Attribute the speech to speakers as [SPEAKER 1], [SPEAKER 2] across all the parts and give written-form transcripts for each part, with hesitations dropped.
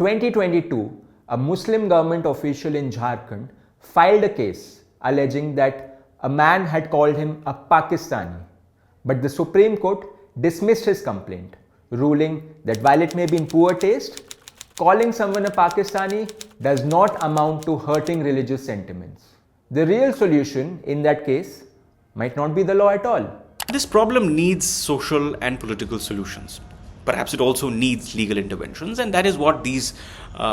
[SPEAKER 1] 2022, a Muslim government official in Jharkhand filed a case alleging that a man had called him a Pakistani. But the Supreme Court dismissed his complaint, ruling that while it may be in poor taste, calling someone a Pakistani does not amount to hurting religious sentiments. The real solution in that case might not be the law at all.
[SPEAKER 2] This problem needs social and political solutions. Perhaps it also needs legal interventions, and that is what these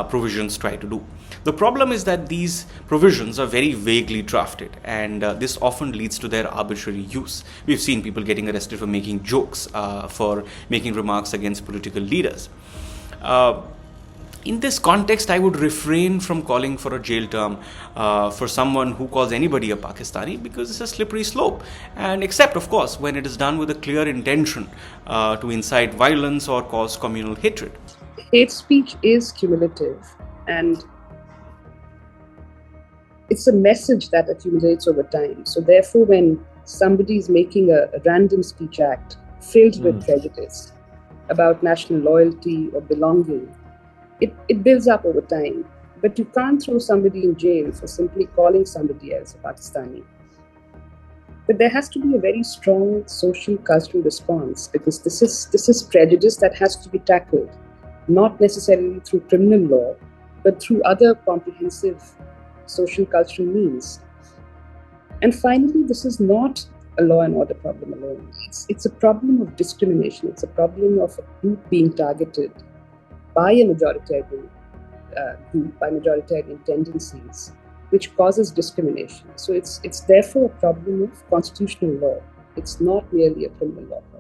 [SPEAKER 2] provisions try to do. The problem is that these provisions are very vaguely drafted, and this often leads to their arbitrary use. We've seen people getting arrested for making jokes, for making remarks against political leaders. In this context, I would refrain from calling for a jail term for someone who calls anybody a Pakistani, because it's a slippery slope. And except, of course, when it is done with a clear intention to incite violence or cause communal hatred.
[SPEAKER 3] Hate speech is cumulative, and it's a message that accumulates over time. So therefore, when somebody is making a random speech act filled with prejudice about national loyalty or belonging, it builds up over time. But you can't throw somebody in jail for simply calling somebody else a Pakistani. But there has to be a very strong social cultural response, because this is prejudice that has to be tackled, not necessarily through criminal law, but through other comprehensive social cultural means. And finally, this is not a law and order problem alone. It's a problem of discrimination. It's a problem of a group being targeted by a majoritarian group, by majoritarian tendencies, which causes discrimination. So it's therefore a problem of constitutional law. It's not merely a criminal law problem.